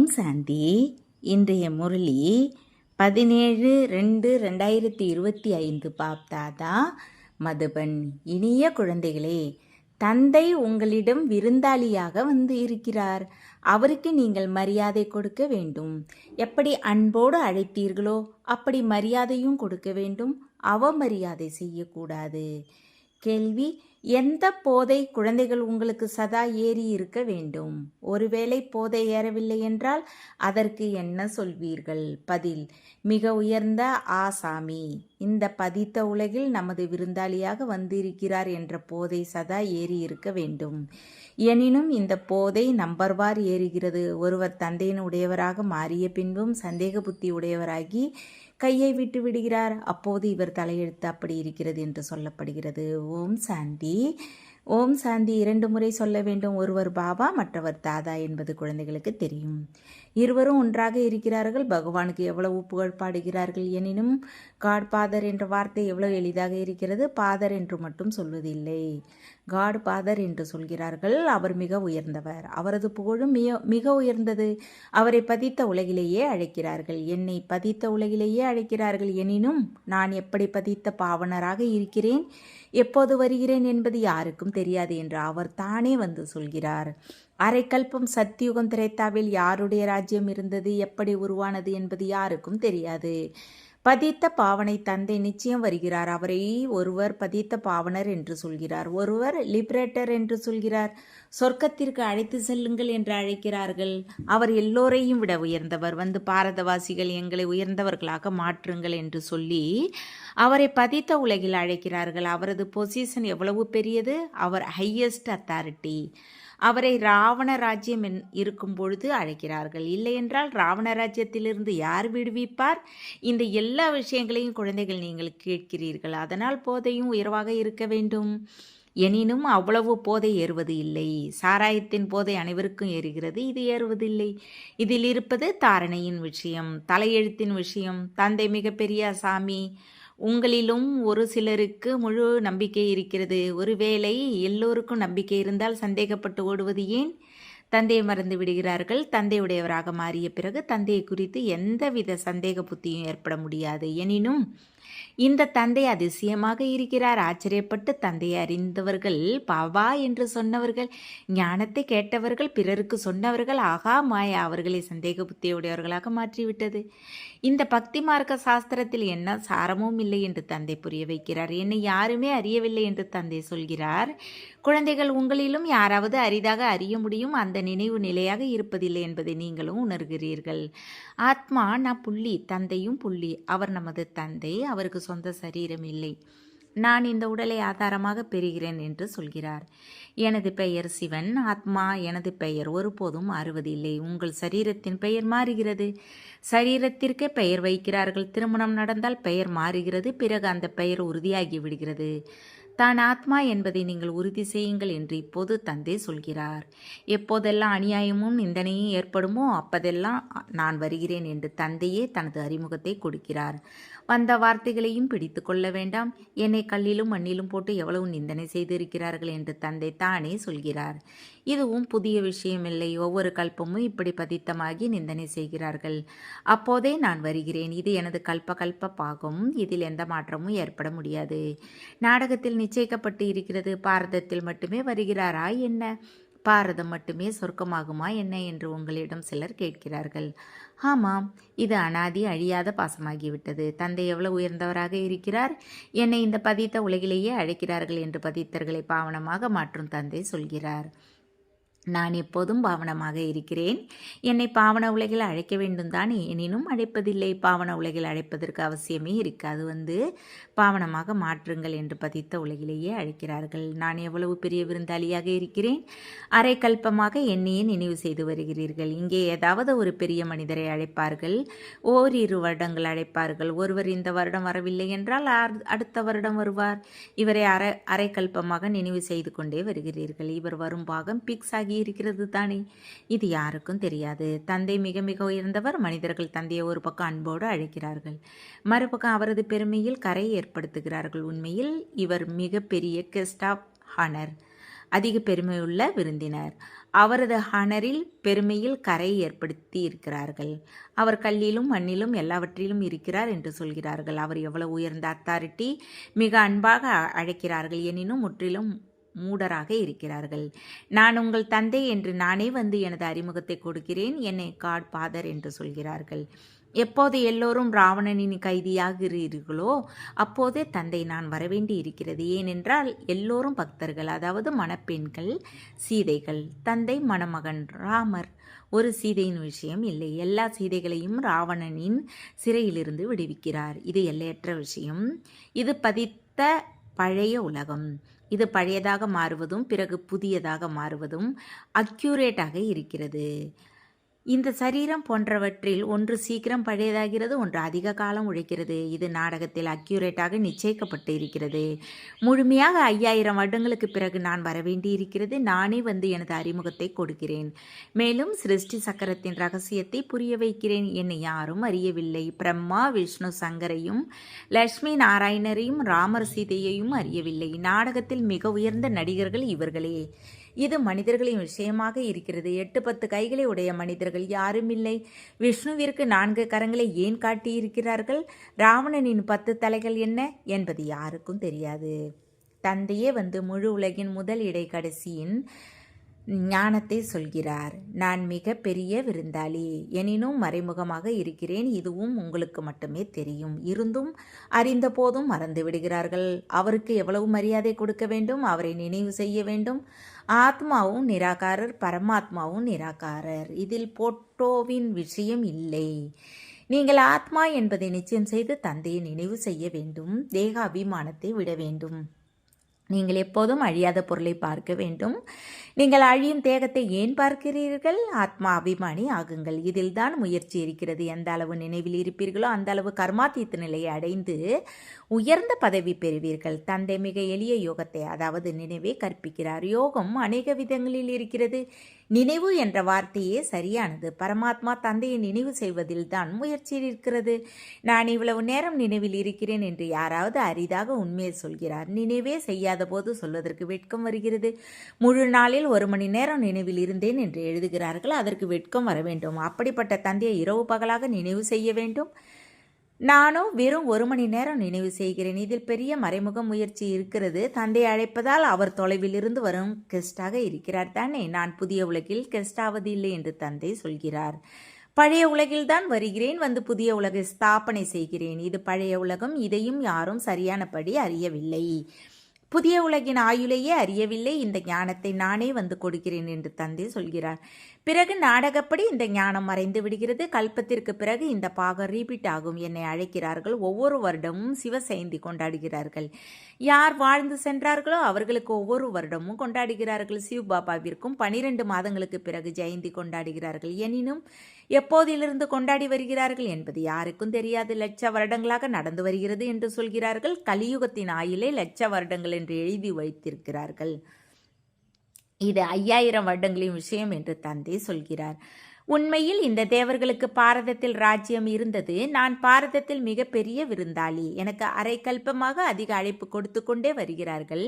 ஓம் சாந்தி. இன்றைய முரளி 17-2-2025 பாப்தாதா மதுபன். இனிய குழந்தைகளே, தந்தை உங்களிடம் விருந்தாளியாக வந்து இருக்கிறார். அவருக்கு நீங்கள் மரியாதை கொடுக்க வேண்டும். எப்படி அன்போடு அழைத்தீர்களோ அப்படி மரியாதையும் கொடுக்க வேண்டும். அவமரியாதை செய்யக்கூடாது. கேள்வி: எந்த போதை குழந்தைகள் உங்களுக்கு சதா ஏறி இருக்க வேண்டும்? ஒருவேளை போதை ஏறவில்லை என்றால் அதற்கு என்ன சொல்வீர்கள்? பதில்: மிக உயர்ந்த ஆசாமி இந்த பதித்த உலகில் நமது விருந்தாளியாக வந்திருக்கிறார் என்ற போதை சதா ஏறி இருக்க வேண்டும். எனினும் இந்த போதை நம்பர்வார் ஏறுகிறது. ஒருவர் தந்தையின் உடையவராக மாறிய பின்பும் சந்தேக புத்தி உடையவராகி கையை விட்டு விடுகிறார். அப்போது இவர் தலையெழுத்து அப்படி இருக்கிறது என்று சொல்லப்படுகிறது. ஓம் சாந்தி. ஓம் சாந்தி 2 முறை சொல்ல வேண்டும். ஒருவர் பாபா, மற்றவர் தாதா என்பது குழந்தைகளுக்கு தெரியும். இருவரும் ஒன்றாக இருக்கிறார்கள். பகவானுக்கு எவ்வளவு புகழ் பாடுகிறார்கள். எனினும் காட் ஃபாதர் என்ற வார்த்தை எவ்வளவு எளிதாக இருக்கிறது. ஃபாதர் என்று மட்டும் சொல்வதில்லை, காட் ஃபாதர் என்று சொல்கிறார்கள். அவர் மிக உயர்ந்தவர். அவரது புகழும் மிக உயர்ந்தது. அவரை பதித்த உலகிலேயே அழைக்கிறார்கள். என்னை பதித்த உலகிலேயே அழைக்கிறார்கள். எனினும் நான் எப்படி பதித்த பாவனராக இருக்கிறேன், எப்போது வருகிறேன் என்பது யாருக்கும் தெரியாது என்று அவர் தானே வந்து சொல்கிறார். அரைக்கல்பம் சத்தியுகம் திரேத்தாவில் யாருடைய ராஜ்யம் இருந்தது, எப்படி உருவானது என்பது யாருக்கும் தெரியாது. பதித்த பாவனை தந்தை நிச்சயம் வருகிறார். அவரை ஒருவர் பதித்த பாவனர் என்று சொல்கிறார், ஒருவர் லிபரேட்டர் என்று சொல்கிறார். சொர்க்கத்திற்கு அழைத்து செல்லுங்கள் என்று அழைக்கிறார்கள். அவர் எல்லோரையும் விட உயர்ந்தவர். வந்து பாரதவாசிகள் எங்களை உயர்ந்தவர்களாக மாற்றுங்கள் என்று சொல்லி அவரை பதித்த உலகில் அழைக்கிறார்கள். அவரது பொசிஷன் எவ்வளவு பெரியது. அவர் ஹையஸ்ட் அத்தாரிட்டி. அவரை ராவண ராஜ்யம் இருக்கும் பொழுது அழைக்கிறார்கள். இல்லையென்றால் ராவண ராஜ்யத்திலிருந்து யார் விடுவிப்பார்? இந்த எல்லா விஷயங்களையும் குழந்தைகள் நீங்கள் கேட்கிறீர்கள். அதனால் போதையும் உயர்வாக இருக்க வேண்டும். எனினும் அவ்வளவு போதை ஏறுவது இல்லை. சாராயத்தின் போதை அனைவருக்கும் ஏறுகிறது, இது ஏறுவதில்லை. இதில் இருப்பது தாரணையின் விஷயம், தலையெழுத்தின் விஷயம். தந்தை மிகப்பெரிய சாமி. உங்களிலும் ஒரு சிலருக்கு முழு நம்பிக்கை இருக்கிறது. ஒருவேளை எல்லோருக்கும் நம்பிக்கை இருந்தால் சந்தேகப்பட்டு ஓடுவது ஏன்? தந்தையை மறந்து விடுகிறார்கள். தந்தையுடையவராக மாறிய பிறகு தந்தையை குறித்து எந்தவித சந்தேக புத்தியும் ஏற்பட முடியாது. எனினும் இந்த தந்தை அதிசயமாக இருக்கிறார். ஆச்சரியப்பட்டு தந்தையை அறிந்தவர்கள், பாபா என்று சொன்னவர்கள், ஞானத்தை கேட்டவர்கள், பிறருக்கு சொன்னவர்கள், ஆகா மாயா அவர்களை சந்தேக புத்தியுடையவர்களாக மாற்றிவிட்டது. இந்த பக்தி மார்க்க சாஸ்திரத்தில் என்ன சாரமும் இல்லை என்று தந்தை புரிய வைக்கிறார். என்னை யாருமே அறியவில்லை என்று தந்தை சொல்கிறார். குழந்தைகள், உங்களிலும் யாராவது அரிதாக அறிய முடியும். அந்த நினைவு நிலையாக இருப்பதில்லை என்பதை நீங்களும் உணர்கிறீர்கள். ஆத்மா நான் புள்ளி, தந்தையும் புள்ளி. அவர் நமது தந்தை. அவருக்கு சொந்த சரீரம் இல்லை. நான் இந்த உடலை ஆதாரமாக பெறுகிறேன் என்று சொல்கிறார். எனது பெயர் சிவன். ஆத்மா எனது பெயர் ஒருபோதும் மாறுவதில்லை. உங்கள் சரீரத்தின் பெயர் மாறுகிறது. சரீரத்திற்கே பெயர் வைக்கிறார்கள். திருமணம் நடந்தால் பெயர் மாறுகிறது. பிறகு அந்த பெயர் உறுதியாகி விடுகிறது. தான் ஆத்மா என்பதை நீங்கள் உறுதி செய்யுங்கள் என்று இப்போது தந்தை சொல்கிறார். எப்போதெல்லாம் அநியாயமும் நிந்தனையும் ஏற்படுமோ அப்போதெல்லாம் நான் வருகிறேன் என்று தந்தையே தனது அறிமுகத்தை கொடுக்கிறார். வந்த வார்த்தைகளையும் பிடித்து கொள்ள வேண்டாம். என்னை கல்லிலும் மண்ணிலும் போட்டு எவ்வளவு நிந்தனை செய்திருக்கிறார்கள் என்று தந்தை தானே சொல்கிறார். இதுவும் புதிய விஷயமில்லை. ஒவ்வொரு கல்பமும் இப்படி பதித்தமாகி நிந்தனை செய்கிறார்கள். அப்போதே நான் வருகிறேன். இது எனது கல்ப பாகம். இதில் எந்த மாற்றமும் ஏற்பட முடியாது. நாடகத்தில் நிச்சயிக்கப்பட்டு இருக்கிறது. பாரதத்தில் மட்டுமே வருகிறாரா என்ன? பாரதம் மட்டுமே சொர்க்கமாகுமா என்ன என்று உங்களிடம் சிலர் கேட்கிறார்கள். ஆமாம், இது அனாதி அழியாத பாசமாகிவிட்டது. தந்தை எவ்வளவு உயர்ந்தவராக இருக்கிறார். என்னை இந்த பதித்த உலகிலேயே அழைக்கிறார்கள் என்று பதித்தர்களை பாவனமாக மாற்றும் தந்தை சொல்கிறார். நான் எப்போதும் பாவனமாக இருக்கிறேன். என்னை பாவன உலகில் அழைக்க வேண்டும் தானே? எனினும் அழைப்பதில்லை. பாவன உலகில் அழைப்பதற்கு அவசியமே இருக்காது. வந்து பாவனமாக மாற்றுங்கள் என்று பதித்த உலகிலேயே அழைக்கிறார்கள். நான் எவ்வளவு பெரிய விருந்தாளியாக இருக்கிறேன். அரை கல்பமாக என்னையே நினைவு செய்து வருகிறீர்கள். இங்கே ஏதாவது ஒரு பெரிய மனிதரை அழைப்பார்கள். ஓரிரு வருடங்கள் அழைப்பார்கள். ஒருவர் இந்த வருடம் வரவில்லை என்றால் அடுத்த வருடம் வருவார். இவரை அரை கல்பமாக நினைவு செய்து கொண்டே வருகிறீர்கள். இவர் வரும் பாகம் பிக்ஸ் ஆகி இருக்கிறது தானே? இது யாருக்கும் தெரியாது. தந்தை மிக மிக உயர்ந்தவர். மனிதர்கள் தந்தையை ஒரு பக்கம் அன்போடு அழைக்கிறார்கள், மறுபக்கம் அவரது பெருமையில் கரை ஏற்படுத்துகிறார்கள். உண்மையில் இவர் மிக பெரிய கெஸ்ட் ஆஃப் ஹானர். அதிக பெருமையுள்ள விருந்தினர். அவரது ஹனரில் பெருமையில் கரை ஏற்படுத்தி இருக்கிறார்கள். அவர் கல்லிலும் மண்ணிலும் எல்லாவற்றிலும் இருக்கிறார் என்று சொல்கிறார்கள். அவர் எவ்வளவு உயர்ந்த அத்தாரிட்டி, மிக அன்பாக அழைக்கிறார்கள், எனினும் முற்றிலும் மூடராக இருக்கிறார்கள். நான் உங்கள் தந்தை என்று நானே வந்து எனது அறிமுகத்தை கொடுக்கிறேன், என்னை காட் ஃபாதர் என்று சொல்கிறார்கள். எப்போது எல்லோரும் ராவணனின் கைதியாகிறீர்களோ அப்போதே தந்தை நான் வரவேண்டி இருக்கிறது. ஏனென்றால் எல்லோரும் பக்தர்கள், அதாவது மணப்பெண்கள், சீதைகள். தந்தை மணமகன் ராமர். ஒரு சீதையின் விஷயம் இல்லை. எல்லா சீதைகளையும் ராவணனின் சிறையிலிருந்து விடுவிக்கிறார். இது எல்லையற்ற விஷயம். இது பதித்த பழைய உலகம். இது பழையதாக மாறுவதும் பிறகு புதியதாக மாறுவதும் அக்யூரேட்டாக இருக்கிறது. இந்த சரீரம் போன்றவற்றில் ஒன்று சீக்கிரம் பழையதாகிறது, ஒன்று அதிக காலம் உழைக்கிறது. இது நாடகத்தில் அக்யூரேட்டாக நிச்சயிக்கப்பட்டு இருக்கிறது. முழுமையாக 5000 வருடங்களுக்கு பிறகு நான் வரவேண்டி இருக்கிறது. நானே வந்து எனது அறிமுகத்தை கொடுக்கிறேன், மேலும் சிருஷ்டி சக்கரத்தின் ரகசியத்தை புரிய வைக்கிறேன். என்னை யாரும் அறியவில்லை. பிரம்மா, விஷ்ணு, சங்கரையும் லட்சுமி நாராயணரையும் ராமர் சீதையையும் அறியவில்லை. நாடகத்தில் மிக உயர்ந்த நடிகர்கள் இவர்களே. இது மனிதர்களின் விஷயமாக இருக்கிறது. 8-10 கைகளை உடைய மனிதர்கள் யாரும் இல்லை. விஷ்ணுவிற்கு 4 கரங்களை ஏன் காட்டியிருக்கிறார்கள்? ராவணனின் 10 தலைகள் என்ன என்பது யாருக்கும் தெரியாது. தந்தையே வந்து முழு உலகின் முதல் இடைக்கடைசியின் ஞானத்தை சொல்கிறார். நான் மிக பெரிய விருந்தாளி, எனினும் மறைமுகமாக இருக்கிறேன். இதுவும் உங்களுக்கு மட்டுமே தெரியும். இருந்தும் அறிந்த போதும் மறந்து விடுகிறார்கள். அவருக்கு எவ்வளவு மரியாதை கொடுக்க வேண்டும், அவரை நினைவு செய்ய வேண்டும். ஆத்மாவும் நிராகாரர், பரமாத்மாவும் நிராகாரர். இதில் போட்டோவின் விஷயம் இல்லை. நீங்கள் ஆத்மா என்பதை நிச்சயம் செய்து தந்தையை நினைவு செய்ய வேண்டும். தேக அபிமானத்தை விட வேண்டும். நீங்கள் எப்போதும் அழியாத பொருளை பார்க்க வேண்டும். நீங்கள் அழியும் தேகத்தை ஏன் பார்க்கிறீர்கள்? ஆத்மா அபிமானி ஆகுங்கள். இதில் தான் முயற்சி இருக்கிறது. எந்த அளவு நினைவில் இருப்பீர்களோ அந்த அளவு கர்மாதீத்த நிலையை அடைந்து உயர்ந்த பதவி பெறுவீர்கள். தந்தை மிக எளிய யோகத்தை, அதாவது நினைவை கற்பிக்கிறார். யோகம் அநேக விதங்களில் இருக்கிறது. நினைவு என்ற வார்த்தையே சரியானது. பரமாத்மா தந்தையை நினைவு செய்வதில் தான் முயற்சி இருக்கிறது. நான் இவ்வளவு நேரம் நினைவில் இருக்கிறேன் என்று யாராவது அரிதாக உண்மையை சொல்கிறார். நினைவே செய்யாத போது சொல்வதற்கு வெட்கம் வருகிறது. முழு நாளில் 1 மணி நேரம் நினைவில் இருந்தேன் என்று எழுதுகிறார்கள். அதற்கு வெட்கம் வர வேண்டும். அப்படிப்பட்ட தந்தையை இரவு பகலாக நினைவு செய்ய வேண்டும். நானும் வெறும் 1 மணி நேரம் நினைவு செய்கிறேன். இதில் பெரிய மறைமுக முயற்சி இருக்கிறது. தந்தையை அழைப்பதால் அவர் தொலைவில் இருந்து வரும் கெஸ்டாக இருக்கிறார் தானே. நான் புதிய உலகில் கெஸ்டாவது இல்லை என்று தந்தை சொல்கிறார். பழைய உலகில்தான் வருகிறேன், வந்து புதிய உலகை ஸ்தாபனை செய்கிறேன். இது பழைய உலகம். இதையும் யாரும் சரியானபடி அறியவில்லை. புதிய உலகின் ஆயுளையே அறியவில்லை. இந்த ஞானத்தை நானே வந்து கொடுக்கிறேன் என்று தந்தை சொல்கிறார். பிறகு நாடகப்படி இந்த ஞானம் மறைந்து விடுகிறது. கல்பத்திற்கு பிறகு இந்த பாகம் ரீபீட் ஆகும். என்னை அழைக்கிறார்கள். ஒவ்வொரு வருடமும் சிவ ஜெயந்தி கொண்டாடுகிறார்கள். யார் வாழ்ந்து சென்றார்களோ அவர்களுக்கு ஒவ்வொரு வருடமும் கொண்டாடுகிறார்கள். சிவ் பாபாவிற்கும் 12 மாதங்களுக்கு பிறகு ஜெயந்தி கொண்டாடுகிறார்கள். எனினும் எப்போதிலிருந்து கொண்டாடி வருகிறார்கள் என்பது யாருக்கும் தெரியாது. லட்ச வருடங்களாக நடந்து வருகிறது என்று சொல்கிறார்கள். கலியுகத்தின் ஆயுளை லட்ச வருடங்கள் என்று எழுதி வைத்திருக்கிறார்கள். இது 5000 வருடங்களின் விஷயம் என்று தந்தை சொல்கிறார். உண்மையில் இந்த தேவர்களுக்கு பாரதத்தில் ராஜ்யம் இருந்தது. நான் பாரதத்தில் மிக பெரிய விருந்தாளி. எனக்கு அரை கல்பமாக அதிக அழைப்பு கொடுத்து கொண்டே வருகிறார்கள்.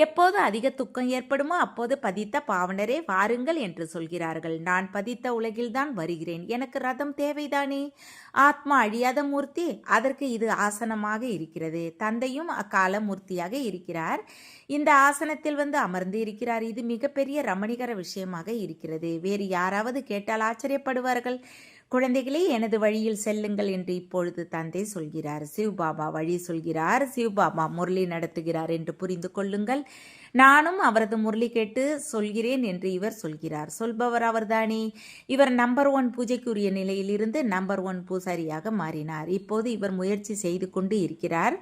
எப்போது அதிக துக்கம் ஏற்படுமோ அப்போது பதித்த பாவனரே வாருங்கள் என்று சொல்கிறார்கள். நான் பதித்த உலகில்தான் வருகிறேன். எனக்கு ரதம் தேவைதானே? ஆத்மா அழியாத மூர்த்தி, அதற்கு இது ஆசனமாக இருக்கிறது. தந்தையும் அக்கால மூர்த்தியாக இருக்கிறார். இந்த ஆசனத்தில் வந்து அமர்ந்து இருக்கிறார். இது மிகப்பெரிய ரமணிகர விஷயமாக இருக்கிறது. வேறு யாராவது கேட்டால் ஆச்சரியப்படுவார்கள். குழந்தைகளே, எனது வழியில் செல்லுங்கள் என்று இப்பொழுது தந்தை சொல்கிறார். சிவபாபா வழி சொல்கிறார். சிவபாபா முரளி நடத்துகிறார் என்று புரிந்து கொள்ளுங்கள். நானும் அவரது முரளி கேட்டு சொல்கிறேன் என்று இவர் சொல்கிறார். சொல்பவர் அவர்தானே. இவர் நம்பர் 1 பூஜைக்குரிய நிலையிலிருந்து நம்பர் 1 பூசாரியாக மாறினார். இப்போது இவர் முயற்சி செய்து கொண்டு இருக்கிறார்.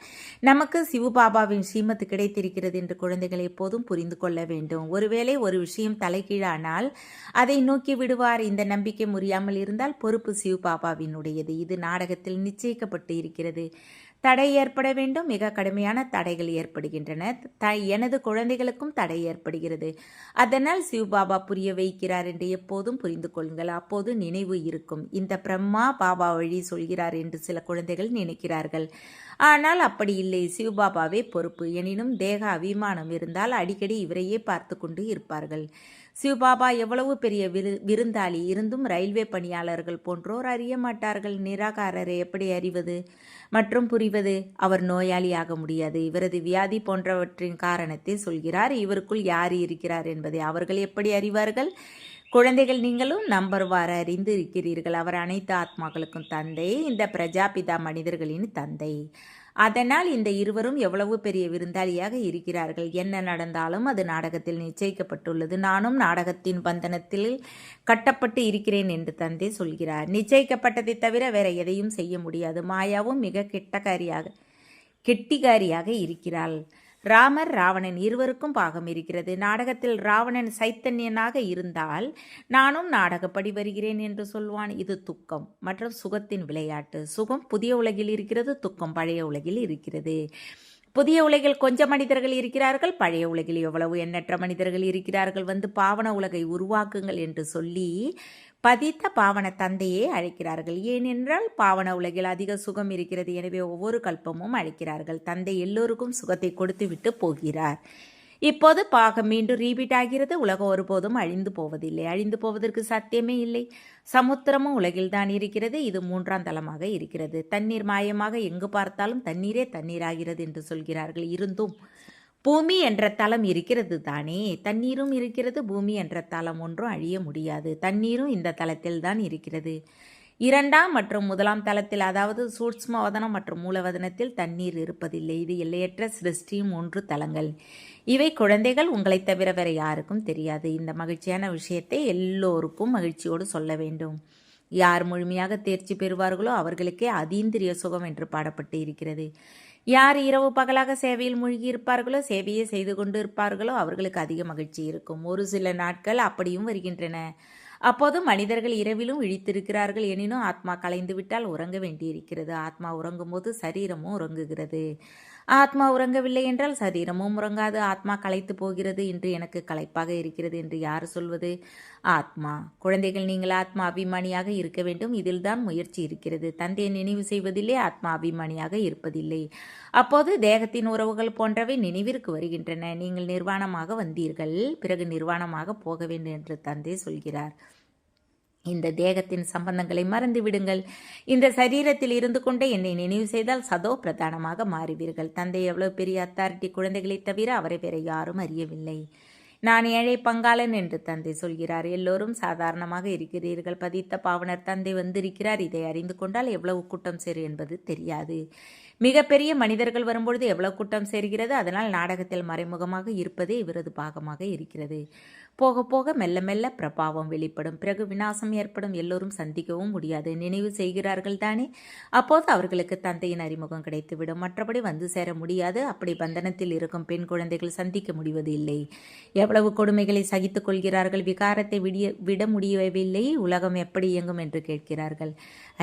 நமக்கு சிவபாபாவின் ஸ்ரீமத் கிடைத்திருக்கிறது என்று குழந்தைகள் எப்போதும் புரிந்து கொள்ள வேண்டும். ஒருவேளை ஒரு விஷயம் தலைகீழானால் அதை நோக்கி விடுவார். இந்த நம்பிக்கை முறியாமல் இருந்தால் பொறுப்பு சிவபாபாவினுடையது. இது நாடகத்தில் நிச்சயிக்கப்பட்டு இருக்கிறது. தடை ஏற்பட வேண்டும். மிக கடுமையான தடைகள் ஏற்படுகின்றன. எனது குழந்தைகளுக்கும் தடை ஏற்படுகிறது. அதனால் சிவபாபா புரிய வைக்கிறார் என்று எப்போதும் புரிந்து கொள்ளுங்கள். அப்போது நினைவு இருக்கும். இந்த பிரம்மா பாபா வழி சொல்கிறார் என்று சில குழந்தைகள் நினைக்கிறார்கள். ஆனால் அப்படி இல்லை. சிவபாபாவே பொறுப்பு. எனினும் தேக அபிமானம் இருந்தால் அடிக்கடி இவரையே பார்த்து கொண்டு இருப்பார்கள். சிவபாபா எவ்வளவு பெரிய விருந்தாளி இருந்தும் ரயில்வே பணியாளர்கள் போன்றோர் அறிய மாட்டார்கள். நிராகாரரை எப்படி அறிவது மற்றும் புரிவது? அவர் நோயாளியாக முடியாது. இவரது வியாதி போன்றவற்றின் காரணத்தை சொல்கிறார். இவருக்குள் யார் இருக்கிறார் என்பதை அவர்கள் எப்படி அறிவார்கள்? குழந்தைகள், நீங்களும் நம்பர்வாறு அறிந்து இருக்கிறீர்கள். அவர் அனைத்து ஆத்மாக்களுக்கும் தந்தை. இந்த பிரஜாபிதா மனிதர்களின் தந்தை. அதனால் இந்த இருவரும் எவ்வளவு பெரிய விருந்தாளியாக இருக்கிறார்கள். என்ன நடந்தாலும் அது நாடகத்தில் நிச்சயிக்கப்பட்டுள்ளது. நானும் நாடகத்தின் பந்தனத்தில் கட்டப்பட்டு இருக்கிறேன் என்று தந்தை சொல்கிறார். நிச்சயிக்கப்பட்டதை தவிர வேற எதையும் செய்ய முடியாது. மாயாவும் மிக கெட்டிகாரியாக இருக்கிறாள். ராமர், ராவணன் இருவருக்கும் பாகம் இருக்கிறது. நாடகத்தில் ராவணன் சைத்தன்யனாக இருந்தால் நானும் நாடகப்படி வருகிறேன் என்று சொல்வான். இது துக்கம் மற்றும் சுகத்தின் விளையாட்டு. சுகம் புதிய உலகில் இருக்கிறது, துக்கம் பழைய உலகில் இருக்கிறது. புதிய உலகில் கொஞ்சம் மனிதர்கள் இருக்கிறார்கள், பழைய உலகில் எவ்வளவு எண்ணற்ற மனிதர்கள் இருக்கிறார்கள். வந்து பாவன உலகை உருவாக்குங்கள் என்று சொல்லி பதித்த பாவன தந்தையே அழைக்கிறார்கள். ஏனென்றால் பாவன உலகில் அதிக சுகம் இருக்கிறது. எனவே ஒவ்வொரு கல்பமும் அழைக்கிறார்கள். தந்தை எல்லோருக்கும் சுகத்தை கொடுத்து விட்டு போகிறார். இப்போது பாகம் மீண்டும் ரீபீட் ஆகிறது. உலகம் ஒருபோதும் அழிந்து போவதில்லை. அழிந்து போவதற்கு சத்தியமே இல்லை. சமுத்திரமும் உலகில் தான் இருக்கிறது. இது 3ஆம் தளமாக இருக்கிறது. தண்ணீர் மாயமாக எங்கு பார்த்தாலும் தண்ணீரே தண்ணீராகிறது என்று சொல்கிறார்கள். இருந்தும் பூமி என்ற தலம் இருக்கிறது தானே. தண்ணீரும் இருக்கிறது. பூமி என்ற தலம் ஒன்றும் அழிய முடியாது. தண்ணீரும் இந்த தலத்தில் தான் இருக்கிறது. 2ஆம் மற்றும் 1ஆம் தளத்தில், அதாவது சூட்ச்ம வதனம் மற்றும் மூலவதனத்தில் தண்ணீர் இருப்பதில்லை. இது எல்லையற்ற சிருஷ்டியும் 3 தலங்கள். இவை குழந்தைகள், உங்களைத் தவிர வேற யாருக்கும் தெரியாது. இந்த மகிழ்ச்சியான விஷயத்தை எல்லோருக்கும் மகிழ்ச்சியோடு சொல்ல வேண்டும். யார் முழுமையாக தேர்ச்சி பெறுவார்களோ அவர்களுக்கே அதீந்திரிய சுகம் என்று பாடப்பட்டு இருக்கிறது. யார் இரவு பகலாக சேவையில் மூழ்கி இருப்பார்களோ, சேவையை செய்து கொண்டு இருப்பார்களோ அவர்களுக்கு அதிக மகிழ்ச்சி இருக்கும். ஒரு சில நாட்கள் அப்படியும் வருகின்றன. அப்போது மனிதர்கள் இரவிலும் விழித்திருக்கிறார்கள். எனினும் ஆத்மா கலைந்து விட்டால் உறங்க வேண்டியிருக்கிறது. ஆத்மா உறங்கும் போது சரீரமும் உறங்குகிறது. ஆத்மா உறங்கவில்லை என்றால் சரீரமும் உறங்காது. ஆத்மா களைத்து போகிறது, இன்று எனக்கு களைப்பாக இருக்கிறது என்று யார் சொல்வது? ஆத்மா. குழந்தைகள், நீங்கள் ஆத்மா அபிமானியாக இருக்க வேண்டும். இதில்தான் முயற்சி இருக்கிறது. தந்தையை நினைவு செய்வதில்லை, ஆத்மா அபிமானியாக இருப்பதில்லை. அப்போது தேகத்தின் உறவுகள் போன்றவை நினைவிற்கு வருகின்றன. நீங்கள் நிர்வாணமாக வந்தீர்கள், பிறகு நிர்வாணமாக போக வேண்டும் என்று தந்தை சொல்கிறார். இந்த தேகத்தின் சம்பந்தங்களை மறந்து விடுங்கள். இந்த சரீரத்தில் இருந்து கொண்டே என்னை நினைவு செய்தால் சதோ பிரதானமாக மாறுவீர்கள். தந்தை எவ்வளவு பெரிய அத்தாரிட்டி! குழந்தைகளை தவிர அவரை வேற யாரும் அறியவில்லை. நான் ஏழை பங்காளன் என்று தந்தை சொல்கிறார். எல்லோரும் சாதாரணமாக இருக்கிறீர்கள். பதித்த பாவனர் தந்தை வந்திருக்கிறார். இதை அறிந்து கொண்டால் எவ்வளவு கூட்டம் சேரும் என்பது தெரியாது. மிகப்பெரிய மனிதர்கள் வரும்பொழுது எவ்வளவு கூட்டம் சேர்கிறது. அதனால் நாடகத்தில் மறைமுகமாக இருப்பதே இவரது பாகமாக இருக்கிறது. போக போக மெல்ல மெல்ல பிரபாவம் வெளிப்படும். பிறகு விநாசம் ஏற்படும். எல்லோரும் சந்திக்கவும் முடியாது. நினைவு செய்கிறார்கள் தானே. அப்போது அவர்களுக்கு தந்தையின் அறிமுகம் கிடைத்துவிடும். மற்றபடி வந்து சேர முடியாது. அப்படி பந்தனத்தில் இருக்கும் பெண் குழந்தைகள் சந்திக்க முடிவது இல்லை. எவ்வளவு கொடுமைகளை சகித்துக் கொள்கிறார்கள். விகாரத்தை விட முடியவில்லை. உலகம் எப்படி இயங்கும் என்று கேட்கிறார்கள்.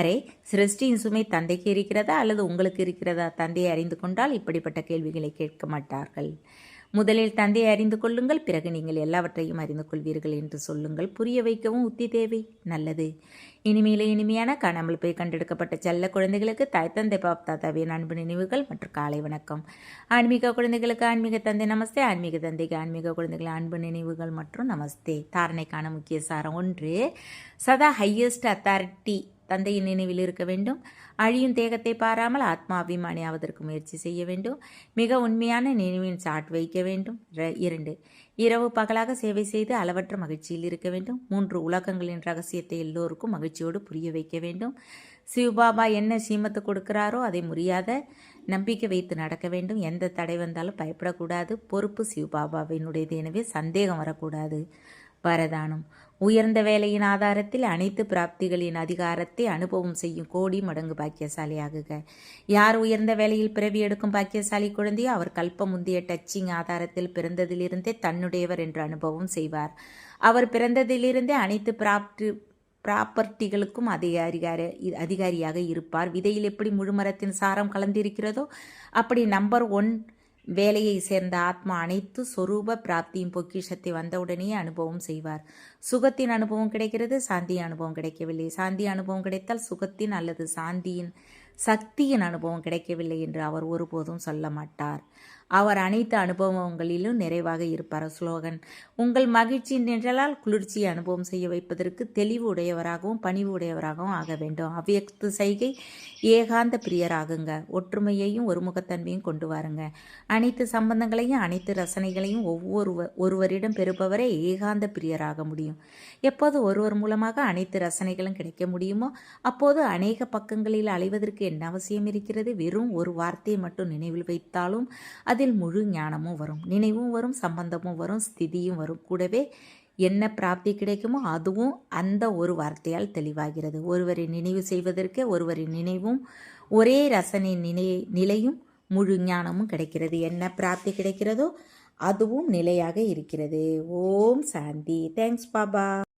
அரே, சிருஷ்டியின் சுமை தந்தைக்கு இருக்கிறதா அல்லது உங்களுக்கு இருக்கிறதா? தந்தையை அறிந்து கொண்டால் இப்படிப்பட்ட கேள்விகளை கேட்க மாட்டார்கள். முதலில் தந்தையை அறிந்து கொள்ளுங்கள், பிறகு நீங்கள் எல்லாவற்றையும் அறிந்து கொள்வீர்கள் என்று சொல்லுங்கள். புரிய வைக்கவும் உத்தி தேவை. நல்லது. இனிமையிலே இனிமையான காணாமல் போய் கண்டெடுக்கப்பட்ட செல்ல குழந்தைகளுக்கு தாய் தந்தை பாப் தாத்தாவின் அன்பு நினைவுகள் மற்றும் காலை வணக்கம். ஆன்மீக குழந்தைகளுக்கு ஆன்மீக தந்தை நமஸ்தே. ஆன்மீக தந்தைக்கு ஆன்மீக குழந்தைகள் அன்பு நினைவுகள் மற்றும் நமஸ்தே. தாரணைக்கான முக்கிய சாரம் 1. சதா ஹையஸ்ட் அத்தாரிட்டி தந்தையின் நினைவில் இருக்க வேண்டும். அழியும் தேகத்தை பாராமல் ஆத்மா அபிமானி ஆவதற்கு முயற்சி செய்ய வேண்டும். மிக உண்மையான நினைவின் சாட் வைக்க வேண்டும். 2. இரவு பகலாக சேவை செய்து அளவற்ற மகிழ்ச்சியில் இருக்க வேண்டும். 3. உலகங்களின் ரகசியத்தை எல்லோருக்கும் மகிழ்ச்சியோடு புரிய வைக்க வேண்டும். சிவபாபா என்ன சீமத்து கொடுக்கிறாரோ அதை முறியாத நம்பிக்கை வைத்து நடக்க வேண்டும். எந்த தடை வந்தாலும் பயப்படக்கூடாது. பொறுப்பு சிவபாபாவினுடையது, எனவே சந்தேகம் வரக்கூடாது. வரதானம். உயர்ந்த வேலையின் ஆதாரத்தில் அனைத்து பிராப்திகளின் அதிகாரத்தை அனுபவம் செய்யும் கோடி மடங்கு பாக்கியசாலியாகுக. யார் உயர்ந்த வேலையில் பிறவி எடுக்கும் பாக்கியசாலி குழந்தையோ அவர் கல்ப முந்தைய டச்சிங் ஆதாரத்தில் பிறந்ததிலிருந்தே தன்னுடையவர் என்று அனுபவம் செய்வார். அவர் பிறந்ததிலிருந்தே அனைத்து ப்ராப்பர்ட்டிகளுக்கும் அதிகாரியாக இருப்பார். விதையில் எப்படி முழுமரத்தின் சாரம் கலந்திருக்கிறதோ அப்படி நம்பர் 1 வேலையை சேர்ந்த ஆத்மா அனைத்து சொரூப பிராப்தியும் பொக்கிஷத்தை வந்தவுடனே அனுபவம் செய்வார். சுகத்தின் அனுபவம் கிடைக்கிறது, சாந்தியின் அனுபவம் கிடைக்கவில்லை. சாந்தி அனுபவம் கிடைத்தால் சுகத்தின் அல்லது சாந்தியின் சக்தியின் அனுபவம் கிடைக்கவில்லை என்று அவர் ஒருபோதும் சொல்ல மாட்டார். அவர் அனைத்து அனுபவங்களிலும் நிறைவாக இருப்பார். ஸ்லோகன்: உங்கள் மகிழ்ச்சி நிழலால் குளிர்ச்சியை அனுபவம் செய்ய வைப்பதற்கு தெளிவு உடையவராகவும் பணிவு உடையவராகவும் ஆக வேண்டும். அவ்வியக்த செய்கை ஏகாந்த பிரியராகுங்க. ஒற்றுமையையும் ஒருமுகத்தன்மையும் கொண்டு வாருங்க. அனைத்து சம்பந்தங்களையும் அனைத்து ரசனைகளையும் ஒருவரிடம் பெறுபவரே ஏகாந்த பிரியராக முடியும். எப்போது ஒருவர் மூலமாக அனைத்து ரசனைகளும் கிடைக்க முடியுமோ அப்போது அநேக பக்கங்களில் அலைவதற்கு என்ன அவசியம் இருக்கிறது? வெறும் ஒரு வார்த்தையை மட்டும் நினைவில் வைத்தாலும் அதில் முழு ஞானமும் வரும், நினைவும் வரும், சம்பந்தமும் வரும், ஸ்திதியும் வரும். கூடவே என்ன பிராப்தி கிடைக்குமோ அதுவும் அந்த ஒரு வார்த்தையால் தெளிவாகிறது. ஒருவரை நினைவு செய்வதற்கு ஒருவரின் நினைவும் ஒரே ரசனை நிலையும் முழு ஞானமும் கிடைக்கிறது. என்ன பிராப்தி கிடைக்கிறதோ அதுவும் நிலையாக இருக்கிறது. ஓம் சாந்தி. தேங்க்ஸ் பாபா.